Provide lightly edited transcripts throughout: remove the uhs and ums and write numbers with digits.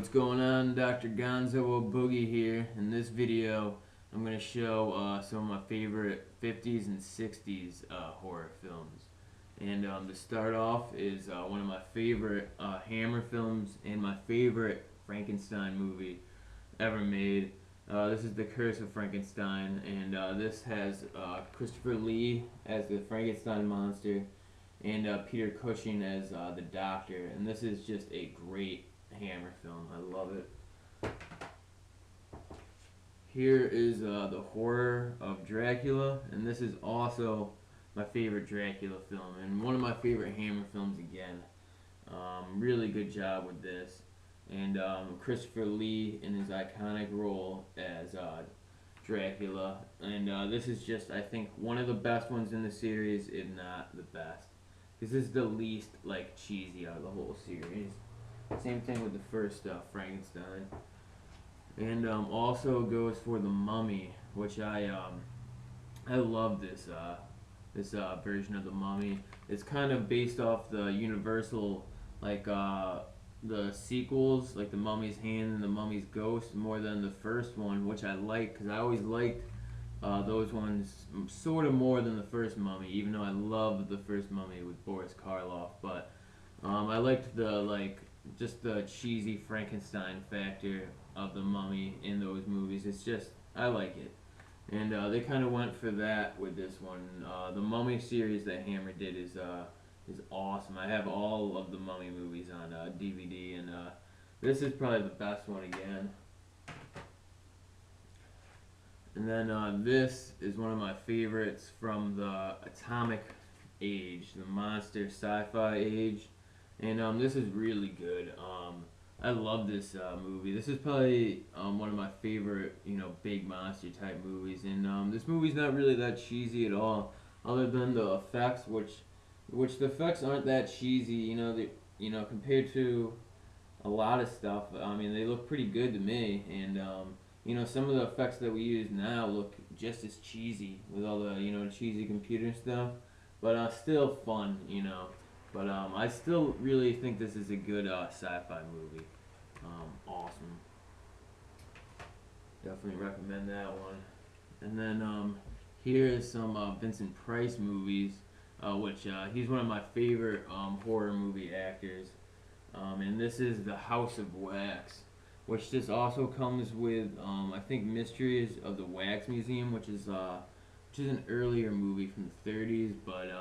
what's going on? Dr. Gonzo Boogie here. In this video, I'm going to show some of my favorite 50s and 60s horror films. And to start off is one of my favorite Hammer films and my favorite Frankenstein movie ever made. This is The Curse of Frankenstein, and this has Christopher Lee as the Frankenstein monster and Peter Cushing as the doctor. And this is just a great Hammer film. I love it. Here is the horror of Dracula, and this is also my favorite Dracula film and one of my favorite Hammer films again. Really good job with this, and Christopher Lee in his iconic role as Dracula, and this is just, I think, one of the best ones in the series, if not the best, because this is the least like cheesy out of the whole series. Same thing with the first Frankenstein. And also goes for The Mummy, which I love this version of The Mummy. It's kind of based off the Universal, like the sequels, like The Mummy's Hand and The Mummy's Ghost, more than the first one, which I like because I always liked those ones sort of more than the first Mummy, even though I loved the first Mummy with Boris Karloff. But I liked just the cheesy Frankenstein factor of The Mummy in those movies. It's just, I like it. And they kind of went for that with this one. The Mummy series that Hammer did is awesome. I have all of the Mummy movies on DVD, and this is probably the best one again. And then this is one of my favorites from the Atomic Age, the monster sci-fi age. And this is really good. I love this movie. This is probably one of my favorite, big monster type movies. And this movie's not really that cheesy at all, other than the effects, which the effects aren't that cheesy. Compared to a lot of stuff. I mean, they look pretty good to me. And some of the effects that we use now look just as cheesy with all the cheesy computer stuff, but still fun. But I still really think this is a good sci-fi movie. Awesome. Definitely recommend that one. And then here is some Vincent Price movies, which he's one of my favorite horror movie actors. And this is The House of Wax, which this also comes with, I think, Mysteries of the Wax Museum, which is an earlier movie from the 30s, but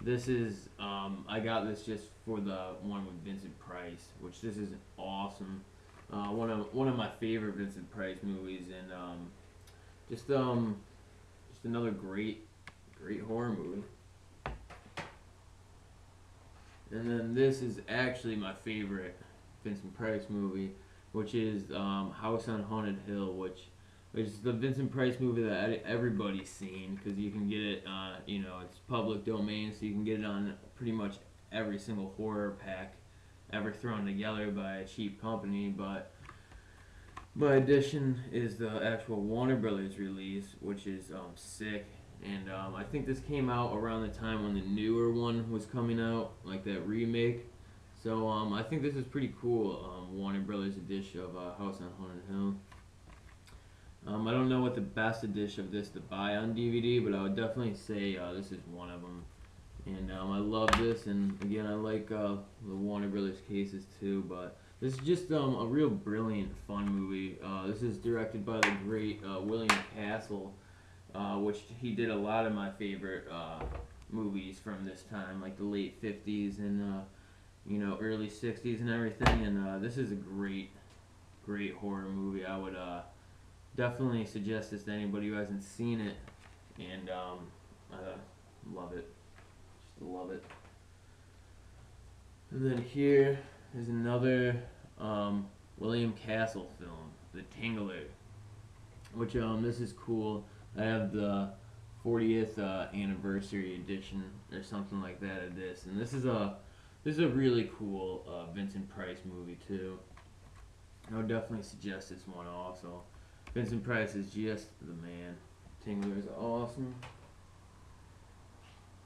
this is, I got this just for the one with Vincent Price, which this is awesome. One of my favorite Vincent Price movies, and just another great horror movie. And then this is actually my favorite Vincent Price movie, which is House on Haunted Hill, which is the Vincent Price movie that everybody's seen, because you can get it, it's public domain, so you can get it on pretty much every single horror pack ever thrown together by a cheap company. But my edition is the actual Warner Brothers release, which is sick. And I think this came out around the time when the newer one was coming out, like that remake. So I think this is pretty cool, Warner Brothers edition of House on Haunted Hill. I don't know what the best edition of this to buy on DVD, but I would definitely say this is one of them. And I love this, and again, I like the Warner Brothers cases too, but this is just a real brilliant, fun movie. This is directed by the great William Castle, which he did a lot of my favorite movies from this time, like the late 50s and early 60s and everything. And this is a great horror movie. I would definitely suggest this to anybody who hasn't seen it, and I love it. Just love it. And then here is another William Castle film, The Tingler, which this is cool. I have the 40th anniversary edition or something like that of this, and this is a really cool Vincent Price movie too. I would definitely suggest this one also. Vincent Price is just the man. Tingler is awesome.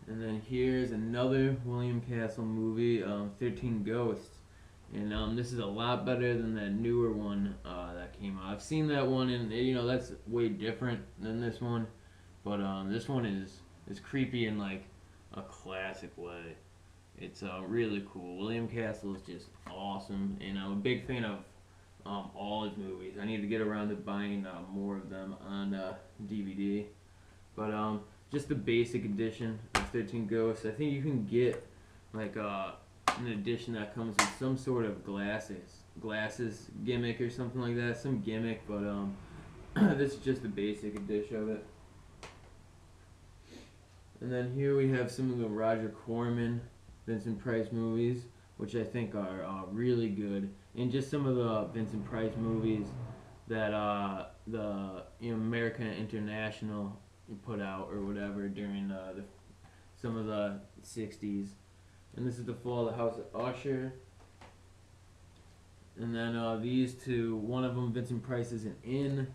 And then here's another William Castle movie, 13 Ghosts. And this is a lot better than that newer one that came out. I've seen that one, and that's way different than this one. But this one is creepy in like a classic way. It's really cool. William Castle is just awesome, and I'm a big fan of all his movies. I need to get around to buying more of them on DVD. But just the basic edition of 13 Ghosts. I think you can get like an edition that comes with some sort of glasses gimmick or something like that, some gimmick. But this is just the basic edition of it. And then here we have some of the Roger Corman, Vincent Price movies, which I think are really good, and just some of the Vincent Price movies that the American International put out or whatever during some of the 60's. And this is The Fall of the House of Usher. And then these two, one of them, Vincent Price, isn't in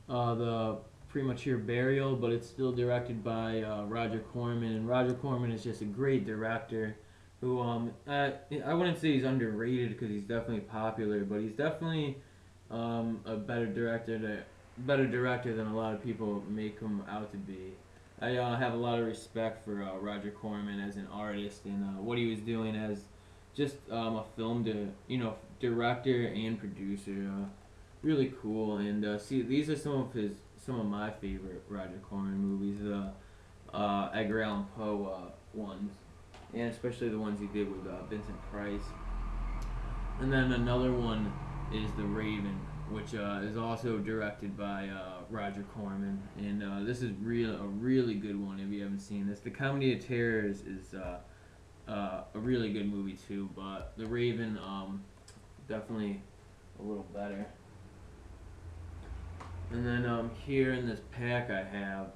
the Premature Burial, but it's still directed by Roger Corman, and Roger Corman is just a great director who I wouldn't say he's underrated because he's definitely popular, but he's definitely a better director than a lot of people make him out to be. I have a lot of respect for Roger Corman as an artist and what he was doing as just a film director and producer. Really cool, and see, these are some of my favorite Roger Corman movies, the Edgar Allan Poe ones, and especially the ones he did with Vincent Price. And then another one is The Raven, which is also directed by Roger Corman, and this is a really good one if you haven't seen this. The Comedy of Terrors is a really good movie too, but The Raven definitely a little better. And then here in this pack I have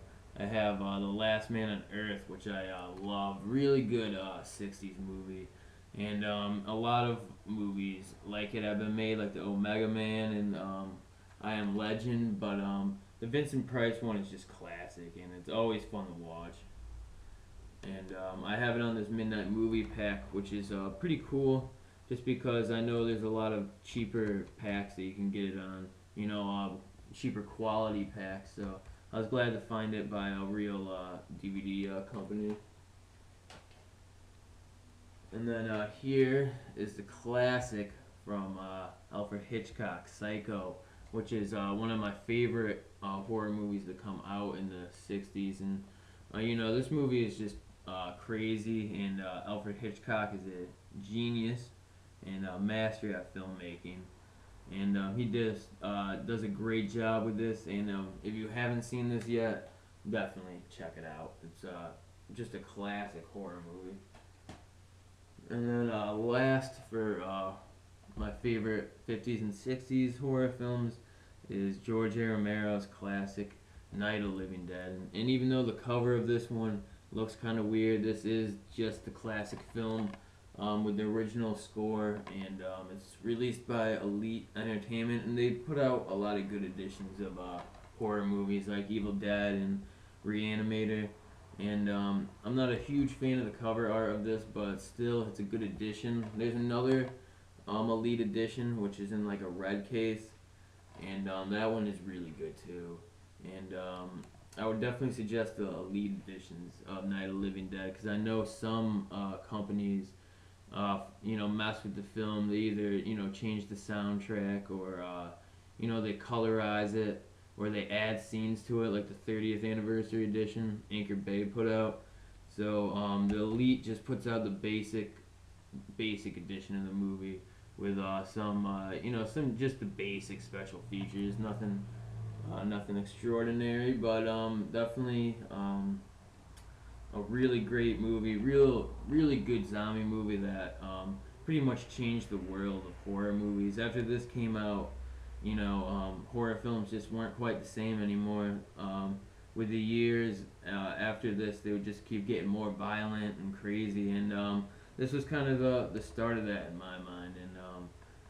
The Last Man on Earth, which I love. Really good 60's movie. And a lot of movies like it have been made, like the Omega Man and I Am Legend, but the Vincent Price one is just classic, and it's always fun to watch. And I have it on this Midnight Movie Pack, which is pretty cool, just because I know there's a lot of cheaper packs that you can get it on, cheaper quality packs, so I was glad to find it by a real DVD company. And then here is the classic from Alfred Hitchcock, Psycho, which is one of my favorite horror movies to come out in the 60's. And, this movie is just crazy, and Alfred Hitchcock is a genius and a master at filmmaking. And he does a great job with this, and if you haven't seen this yet, definitely check it out. It's just a classic horror movie. And then last for my favorite 50's and 60's horror films is George A. Romero's classic Night of the Living Dead. And even though the cover of this one looks kind of weird, this is just the classic film with the original score, and it's released by Elite Entertainment, and they put out a lot of good editions of horror movies like Evil Dead and Reanimator. And I'm not a huge fan of the cover art of this, but still, it's a good edition. There's another Elite edition, which is in like a red case, and that one is really good too. And I would definitely suggest the Elite editions of Night of the Living Dead, because I know some companies, mess with the film. They either, change the soundtrack, or, they colorize it, or they add scenes to it, like the 30th anniversary edition Anchor Bay put out. So the Elite just puts out the basic edition of the movie with some just the basic special features, nothing extraordinary, but definitely a really great movie, really good zombie movie that pretty much changed the world of horror movies. After this came out, horror films just weren't quite the same anymore. With the years after this, they would just keep getting more violent and crazy, and this was kind of the start of that in my mind. And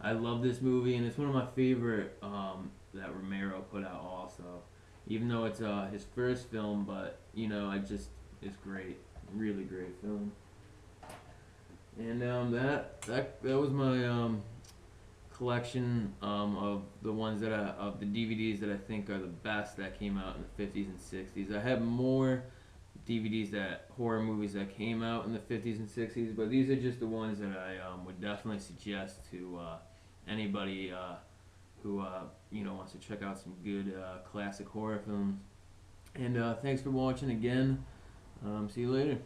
I love this movie, and it's one of my favorite that Romero put out also. Even though it's his first film, but it's great, really great film. And that was my collection of the ones of the DVDs that I think are the best that came out in the 50s and 60s. I have more DVDs that horror movies that came out in the 50s and 60s, but these are just the ones that I would definitely suggest to anybody who wants to check out some good classic horror films. And thanks for watching again. See you later.